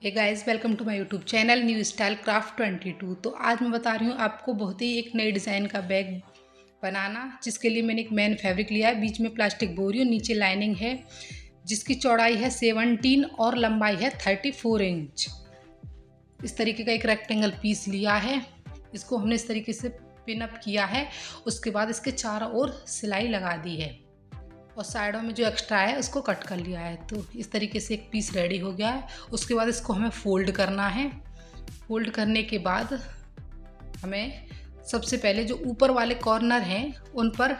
Hey guys, welcome to my YouTube channel new style craft 22। तो आज मैं बता रही हूँ आपको बहुत ही एक नई डिज़ाइन का बैग बनाना, जिसके लिए मैंने एक मैन फैब्रिक लिया है। बीच में प्लास्टिक बोरी और नीचे लाइनिंग है, जिसकी चौड़ाई है 17 और लंबाई है 34 इंच। इस तरीके का एक रेक्टेंगल पीस लिया है, इसको हमने इस तरीके से पिन अप किया है। उसके बाद इसके चारों ओर सिलाई लगा दी है और साइडों में जो एक्स्ट्रा है उसको कट कर लिया है। तो इस तरीके से एक पीस रेडी हो गया है। उसके बाद इसको हमें फोल्ड करना है। फोल्ड करने के बाद हमें सबसे पहले जो ऊपर वाले कॉर्नर हैं उन पर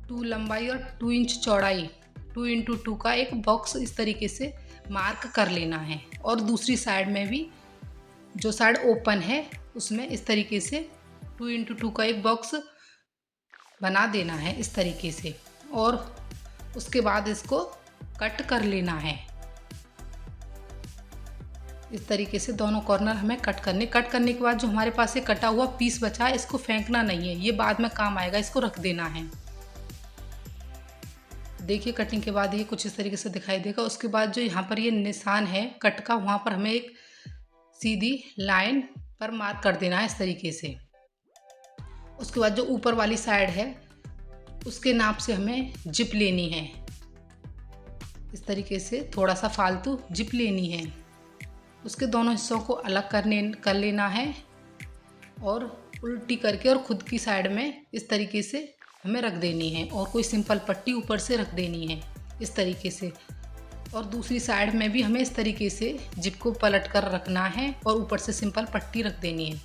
2 लंबाई और 2 इंच चौड़ाई 2 इंटू 2 का एक बॉक्स इस तरीके से मार्क कर लेना है। और दूसरी साइड में भी जो साइड ओपन है उसमें इस तरीके से 2 इंटू 2 का एक बॉक्स बना देना है इस तरीके से। और उसके बाद इसको कट कर लेना है। इस तरीके से दोनों कॉर्नर हमें कट करने के बाद जो हमारे पास ये कटा हुआ पीस बचा है इसको फेंकना नहीं है, ये बाद में काम आएगा, इसको रख देना है। देखिए कटिंग के बाद ये कुछ इस तरीके से दिखाई देगा। उसके बाद जो यहाँ पर ये निशान है कट का, वहाँ पर हमें एक सीधी लाइन पर मार्क कर देना है इस तरीके से। उसके बाद जो ऊपर वाली साइड है उसके नाप से हमें जिप लेनी है। इस तरीके से थोड़ा सा फालतू जिप लेनी है। उसके दोनों हिस्सों को अलग कर लेना है और उल्टी करके और खुद की साइड में इस तरीके से हमें रख देनी है। और कोई सिंपल पट्टी ऊपर से रख देनी है इस तरीके से। और दूसरी साइड में भी हमें इस तरीके से जिप को पलट कर रखना है और ऊपर से सिंपल पट्टी रख देनी है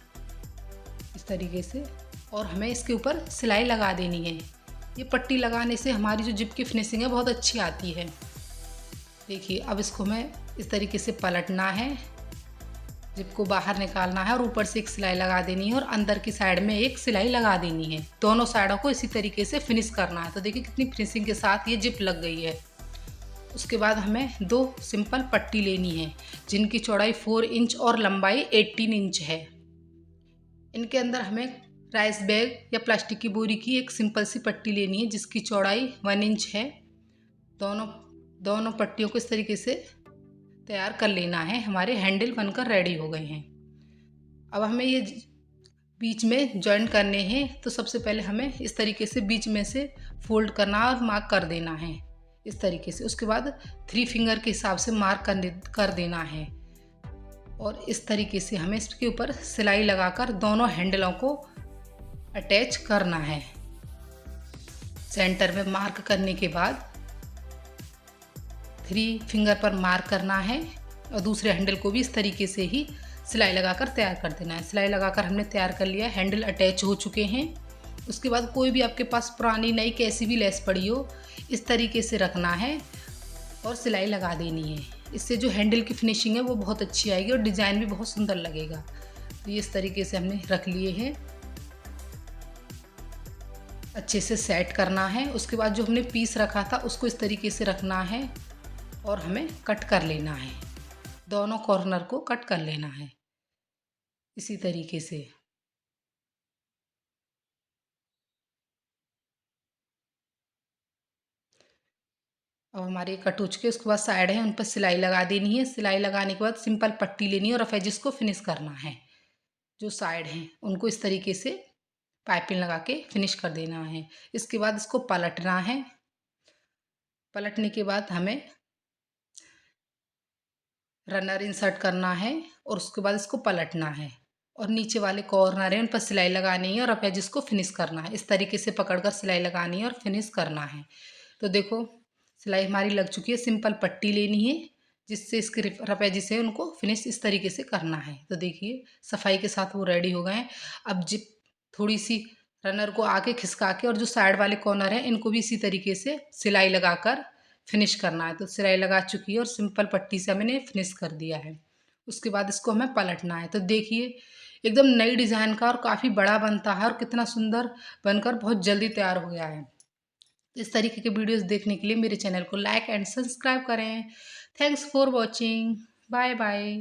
इस तरीके से। और हमें इसके ऊपर सिलाई लगा देनी है। ये पट्टी लगाने से हमारी जो जिप की फिनिशिंग है बहुत अच्छी आती है। देखिए अब इसको हमें इस तरीके से पलटना है, जिप को बाहर निकालना है और ऊपर से एक सिलाई लगा देनी है और अंदर की साइड में एक सिलाई लगा देनी है। दोनों साइडों को इसी तरीके से फिनिश करना है। तो देखिए कितनी फिनिशिंग के साथ ये जिप लग गई है। उसके बाद हमें 2 सिंपल पट्टी लेनी है, जिनकी चौड़ाई 4 इंच और लंबाई 18 इंच है। इनके अंदर हमें राइस बैग या प्लास्टिक की बोरी की एक सिंपल सी पट्टी लेनी है, जिसकी चौड़ाई 1 इंच है। दोनों पट्टियों को इस तरीके से तैयार कर लेना है। हमारे हैंडल बनकर रेडी हो गए हैं। अब हमें ये बीच में जॉइन करने हैं। तो सबसे पहले हमें इस तरीके से बीच में से फोल्ड करना और मार्क कर देना है इस तरीके से। उसके बाद 3 फिंगर के हिसाब से मार्क कर देना है। और इस तरीके से हमें इसके ऊपर सिलाई लगाकर दोनों हैंडलों को अटैच करना है। सेंटर में मार्क करने के बाद 3 फिंगर पर मार्क करना है और दूसरे हैंडल को भी इस तरीके से ही सिलाई लगाकर तैयार कर देना है। सिलाई लगाकर हमने तैयार कर लिया, हैंडल अटैच हो चुके हैं। उसके बाद कोई भी आपके पास पुरानी नई कैसी भी लेस पड़ी हो इस तरीके से रखना है और सिलाई लगा देनी है। इससे जो हैंडल की फिनिशिंग है वो बहुत अच्छी आएगी और डिज़ाइन भी बहुत सुंदर लगेगा। तो ये इस तरीके से हमने रख लिए हैं, अच्छे से सेट करना है। उसके बाद जो हमने पीस रखा था उसको इस तरीके से रखना है और हमें कट कर लेना है। दोनों कॉर्नर को कट कर लेना है इसी तरीके से। अब हमारे कट हो चुके, उसके बाद साइड है उन पर सिलाई लगा देनी है। सिलाई लगाने के बाद सिंपल पट्टी लेनी है और रफ एजिस को फिनिश करना है। जो साइड हैं उनको इस तरीके से पाइपिंग लगा के फिनिश कर देना है। इसके बाद इसको पलटना है। पलटने के बाद हमें रनर इंसर्ट करना है और उसके बाद इसको पलटना है और नीचे वाले कॉर्नर है उन पर सिलाई लगानी है और रफ एजिस को फिनिश करना है। इस तरीके से पकड़कर सिलाई लगानी है और फिनिश करना है। तो देखो सिलाई हमारी लग चुकी है। सिंपल पट्टी लेनी है जिससे इसके रफ एजिस है उनको फिनिश इस तरीके से करना है। तो देखिए सफाई के साथ वो रेडी हो गए हैं। अब जिप थोड़ी सी रनर को आगे खिसका के और जो साइड वाले कॉर्नर हैं इनको भी इसी तरीके से सिलाई लगाकर फिनिश करना है। तो सिलाई लगा चुकी है और सिंपल पट्टी से मैंने फिनिश कर दिया है। उसके बाद इसको हमें पलटना है। तो देखिए एकदम नई डिज़ाइन का और काफ़ी बड़ा बनता है और कितना सुंदर बनकर बहुत जल्दी तैयार हो गया है। तो इस तरीके के वीडियोस देखने के लिए मेरे चैनल को लाइक एंड सब्सक्राइब करें। Thanks for watching. Bye bye.